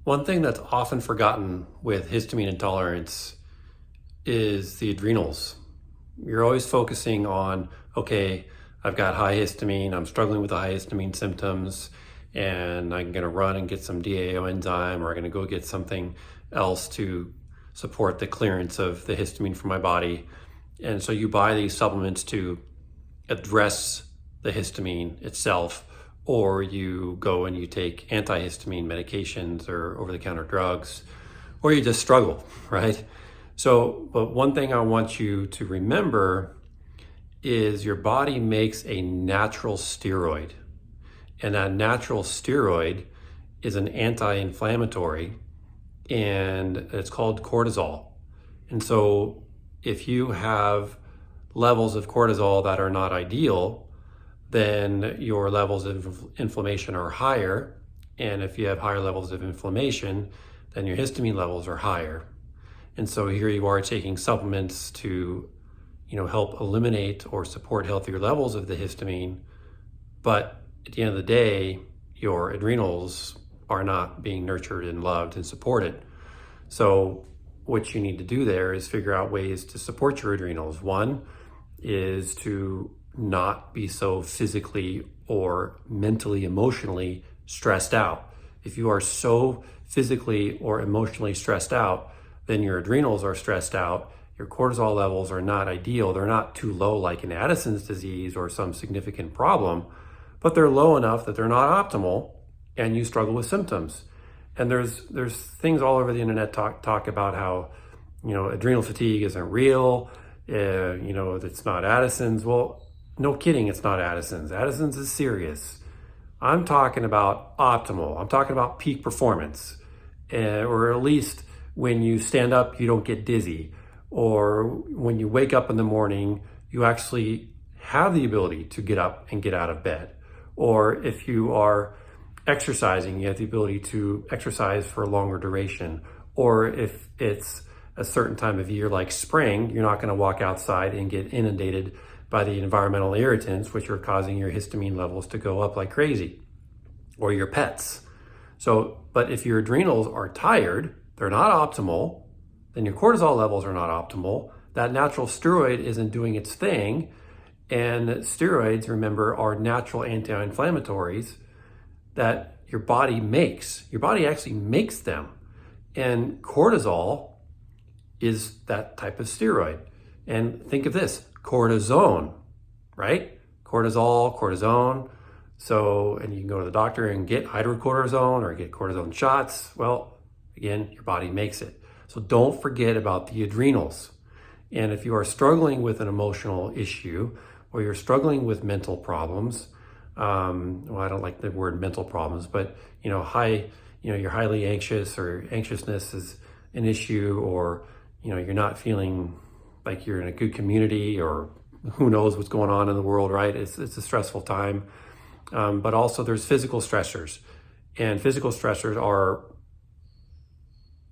One thing that's often forgotten with histamine intolerance is the adrenals. You're always focusing on, okay, I've got high histamine, I'm struggling with the high histamine symptoms, and I'm gonna run and get some DAO enzyme, or I'm gonna go get something else to support the clearance of the histamine from my body. And so you buy these supplements to address the histamine itself, or you go and you take antihistamine medications or over-the-counter drugs, or you just struggle, right? So, but one thing I want you to remember is your body makes a natural steroid, and that natural steroid is an anti-inflammatory, and it's called cortisol. And so if you have levels of cortisol that are not ideal, then your levels of inflammation are higher. And if you have higher levels of inflammation, then your histamine levels are higher. And so here you are taking supplements to, help eliminate or support healthier levels of the histamine. But at the end of the day, your adrenals are not being nurtured and loved and supported. So what you need to do there is figure out ways to support your adrenals. One is to not be so physically or mentally, emotionally stressed out. If you are so physically or emotionally stressed out, then your adrenals are stressed out. Your cortisol levels are not ideal. They're not too low like in Addison's disease or some significant problem, but they're low enough that they're not optimal and you struggle with symptoms. And there's things all over the internet talk about how, adrenal fatigue isn't real, it's not Addison's. Well, no kidding, it's not Addison's. Addison's is serious. I'm talking about optimal. I'm talking about peak performance, or at least when you stand up, you don't get dizzy, or when you wake up in the morning, you actually have the ability to get up and get out of bed. Or if you are exercising, you have the ability to exercise for a longer duration. Or if it's a certain time of year like spring, you're not going to walk outside and get inundated by the environmental irritants, which are causing your histamine levels to go up like crazy, or your pets. So, but if your adrenals are tired, they're not optimal, then your cortisol levels are not optimal, that natural steroid isn't doing its thing. And steroids, remember, are natural anti-inflammatories that your body makes. Your body actually makes them. And cortisol is that type of steroid. And think of this, cortisone, right? Cortisol, cortisone. So, and you can go to the doctor and get hydrocortisone or get cortisone shots. Well, again, your body makes it. So don't forget about the adrenals. And if you are struggling with an emotional issue, or you're struggling with mental problems, well, I don't like the word mental problems, but you're highly anxious, or anxiousness is an issue, or you're not feeling like you're in a good community, or who knows what's going on in the world, right? It's a stressful time. But also there's physical stressors, and physical stressors are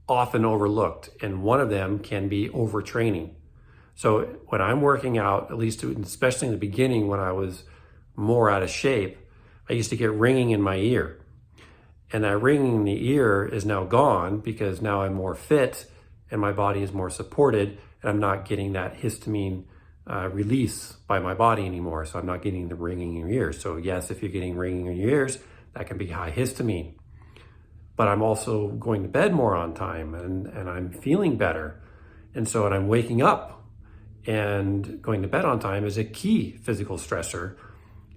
often overlooked, and one of them can be overtraining. So when I'm working out, at least especially in the beginning when I was more out of shape, I used to get ringing in my ear. And that ringing in the ear is now gone because now I'm more fit and my body is more supported, and I'm not getting that histamine release by my body anymore. So I'm not getting the ringing in your ears. So yes, if you're getting ringing in your ears, that can be high histamine. But I'm also going to bed more on time, and I'm feeling better. And so when I'm waking up, and going to bed on time is a key physical stressor,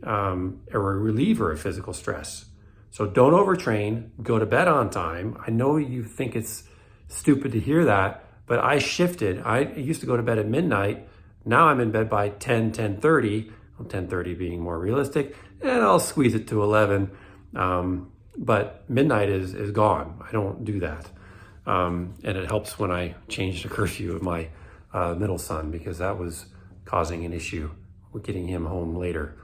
or a reliever of physical stress. So don't overtrain, go to bed on time. I know you think it's stupid to hear that, but I shifted. I used to go to bed at midnight. Now I'm in bed by 10:30, 10:30 being more realistic, and I'll squeeze it to 11. But midnight is gone. I don't do that. And it helps when I change the curfew of my middle son, because that was causing an issue with getting him home later.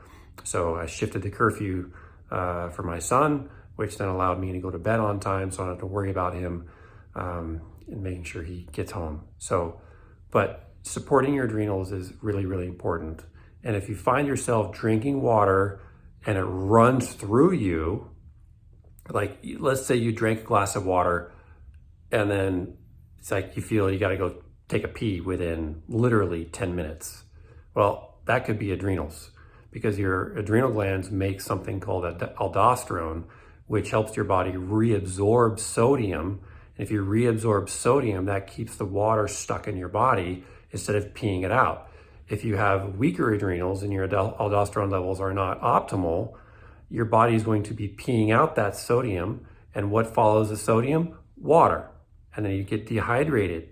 So I shifted the curfew for my son, which then allowed me to go to bed on time, so I don't have to worry about him and making sure he gets home. So, but supporting your adrenals is really, really important. And if you find yourself drinking water and it runs through you, Like, let's say you drank a glass of water and then it's like you feel you got to go take a pee within literally 10 minutes. Well, that could be adrenals, because your adrenal glands make something called aldosterone, which helps your body reabsorb sodium. And if you reabsorb sodium, that keeps the water stuck in your body instead of peeing it out. If you have weaker adrenals and your aldosterone levels are not optimal, your body is going to be peeing out that sodium. And what follows the sodium? Water. And then you get dehydrated.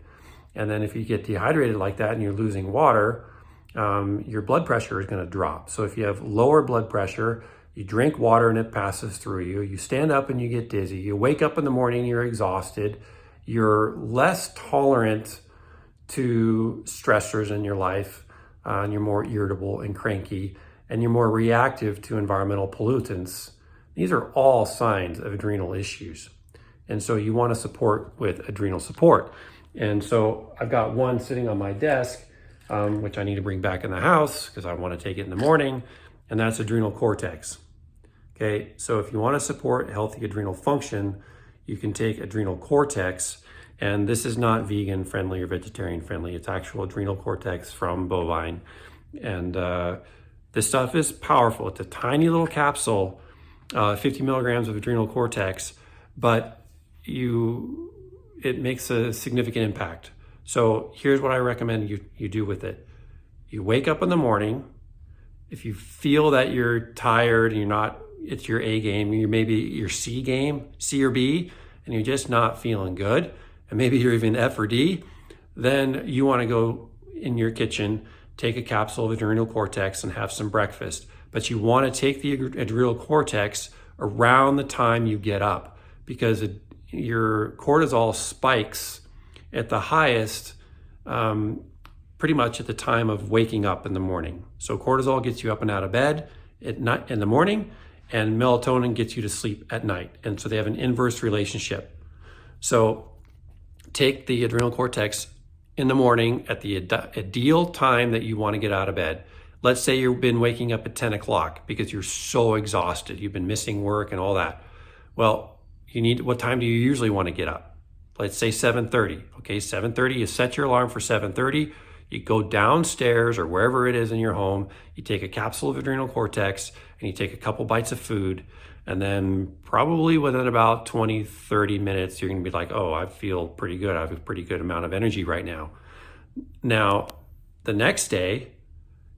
And then if you get dehydrated like that and you're losing water, your blood pressure is going to drop. So if you have lower blood pressure, you drink water and it passes through you, you stand up and you get dizzy, you wake up in the morning, you're exhausted, you're less tolerant to stressors in your life, and you're more irritable and cranky, and you're more reactive to environmental pollutants. These are all signs of adrenal issues. And so you want to support with adrenal support. And so I've got one sitting on my desk, which I need to bring back in the house because I want to take it in the morning, and that's Adrenal Cortex. Okay, so if you want to support healthy adrenal function, you can take Adrenal Cortex, and this is not vegan friendly or vegetarian friendly. It's actual Adrenal Cortex from bovine. And this stuff is powerful. It's a tiny little capsule, 50 milligrams of Adrenal Cortex, but it makes a significant impact. So here's what I recommend you do with it. You wake up in the morning. If you feel that you're tired and it's your A game, maybe your C game, C or B, and you're just not feeling good, and maybe you're even F or D, then you want to go in your kitchen, take a capsule of Adrenal Cortex and have some breakfast. But you want to take the Adrenal Cortex around the time you get up, because your cortisol spikes at the highest pretty much at the time of waking up in the morning. So cortisol gets you up and out of bed in the morning, and melatonin gets you to sleep at night. And so they have an inverse relationship. So take the Adrenal Cortex in the morning at the ideal time that you want to get out of bed. Let's say you've been waking up at 10 o'clock because you're so exhausted. You've been missing work and all that. Well, what time do you usually want to get up? Let's say 7:30. Okay, 7:30, you set your alarm for 7:30. You go downstairs or wherever it is in your home, you take a capsule of Adrenal Cortex and you take a couple bites of food, and then probably within about 20, 30 minutes, you're going to be like, oh, I feel pretty good. I have a pretty good amount of energy right now. Now, the next day,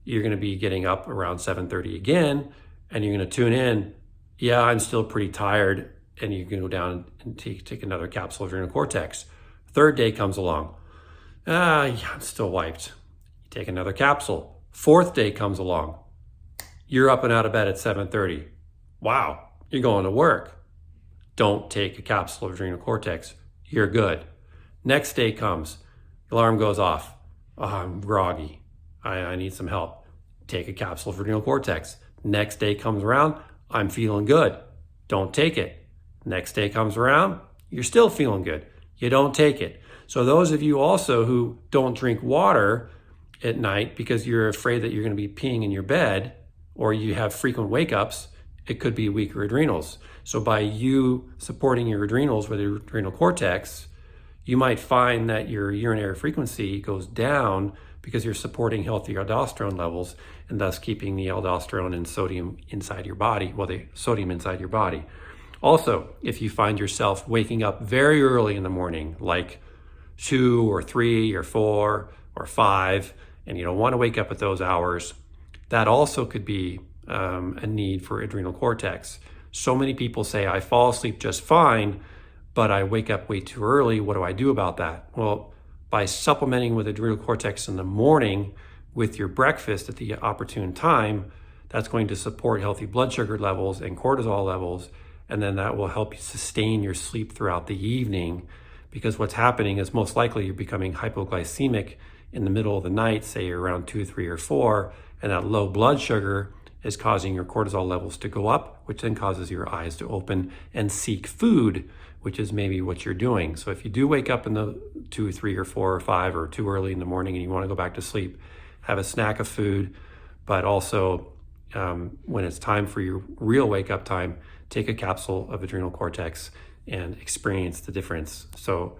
you're going to be getting up around 7:30 again, and you're going to tune in. Yeah, I'm still pretty tired. And you can go down and take another capsule of Adrenal Cortex. Third day comes along. Yeah, I'm still wiped. You take another capsule. Fourth day comes along. You're up and out of bed at 7:30. Wow, you're going to work. Don't take a capsule of Adrenal Cortex. You're good. Next day comes. Alarm goes off. Oh, I'm groggy. I need some help. Take a capsule of Adrenal Cortex. Next day comes around. I'm feeling good. Don't take it. Next day comes around, you're still feeling good. You don't take it. So those of you also who don't drink water at night because you're afraid that you're going to be peeing in your bed, or you have frequent wake-ups, it could be weaker adrenals. So by you supporting your adrenals with the Adrenal Cortex, you might find that your urinary frequency goes down because you're supporting healthy aldosterone levels and thus keeping the aldosterone and sodium inside your body, the sodium inside your body. Also, if you find yourself waking up very early in the morning, like 2 or 3 or 4 or 5, and you don't want to wake up at those hours, that also could be a need for Adrenal Cortex. So many people say, I fall asleep just fine, but I wake up way too early. What do I do about that? Well, by supplementing with Adrenal Cortex in the morning with your breakfast at the opportune time, that's going to support healthy blood sugar levels and cortisol levels. And then that will help you sustain your sleep throughout the evening, because what's happening is most likely you're becoming hypoglycemic in the middle of the night, say you're around 2, 3, or 4, and that low blood sugar is causing your cortisol levels to go up, which then causes your eyes to open and seek food, which is maybe what you're doing. So if you do wake up in the 2, 3, or 4, or 5, or too early in the morning and you want to go back to sleep, have a snack of food, but also when it's time for your real wake up time, take a capsule of Adrenal Cortex and experience the difference. So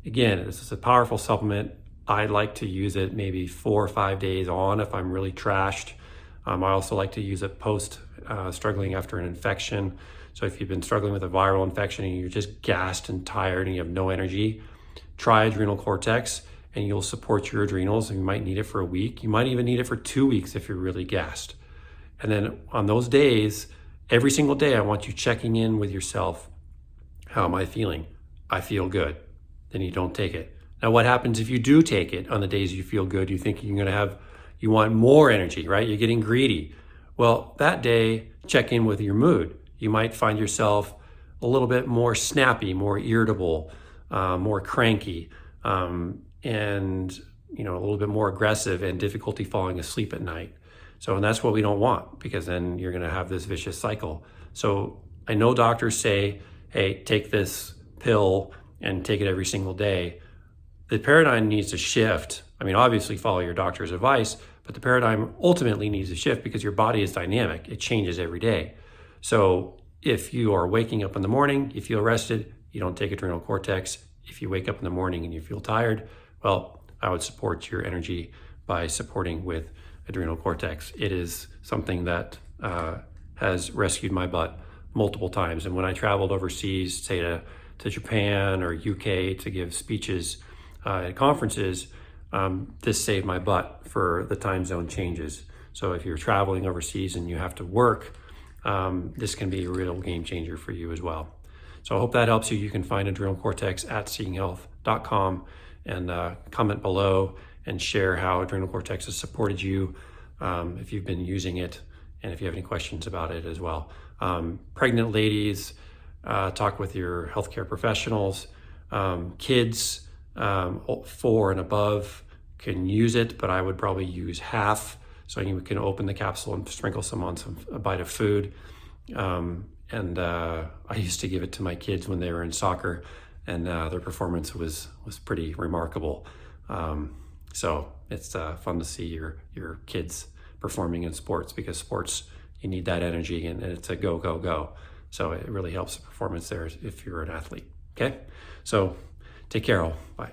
again, this is a powerful supplement. I like to use it maybe 4 or 5 days on if I'm really trashed. I also like to use it post struggling after an infection. So if you've been struggling with a viral infection and you're just gassed and tired and you have no energy, try Adrenal Cortex and you'll support your adrenals. And you might need it for a week. You might even need it for 2 weeks if you're really gassed. And then on those days, every single day, I want you checking in with yourself. How am I feeling? I feel good. Then you don't take it. Now, what happens if you do take it on the days you feel good? You think you're going to have, you want more energy, right? You're getting greedy. Well, that day, check in with your mood. You might find yourself a little bit more snappy, more irritable, more cranky, and a little bit more aggressive and difficulty falling asleep at night. So, and that's what we don't want, because then you're going to have this vicious cycle. So I know doctors say, hey, take this pill and take it every single day. The paradigm needs to shift. I mean, obviously follow your doctor's advice, but the paradigm ultimately needs to shift because your body is dynamic. It changes every day. So if you are waking up in the morning, you feel rested, you don't take Adrenal Cortex. If you wake up in the morning and you feel tired, well, I would support your energy by supporting with Adrenal Cortex. It is something that has rescued my butt multiple times. And when I traveled overseas, say to Japan or UK to give speeches at conferences, this saved my butt for the time zone changes. So if you're traveling overseas and you have to work, this can be a real game changer for you as well. So I hope that helps you. You can find Adrenal Cortex at seekinghealth.com and comment below and share how Adrenal Cortex has supported you if you've been using it, and if you have any questions about it as well. Pregnant ladies, talk with your healthcare professionals. Kids 4 and above can use it, but I would probably use half. So you can open the capsule and sprinkle some on a bite of food. I used to give it to my kids when they were in soccer, and their performance was pretty remarkable. So it's fun to see your kids performing in sports, because sports, you need that energy, and it's a go, go, go. So it really helps the performance there if you're an athlete. Okay, so take care all. Bye.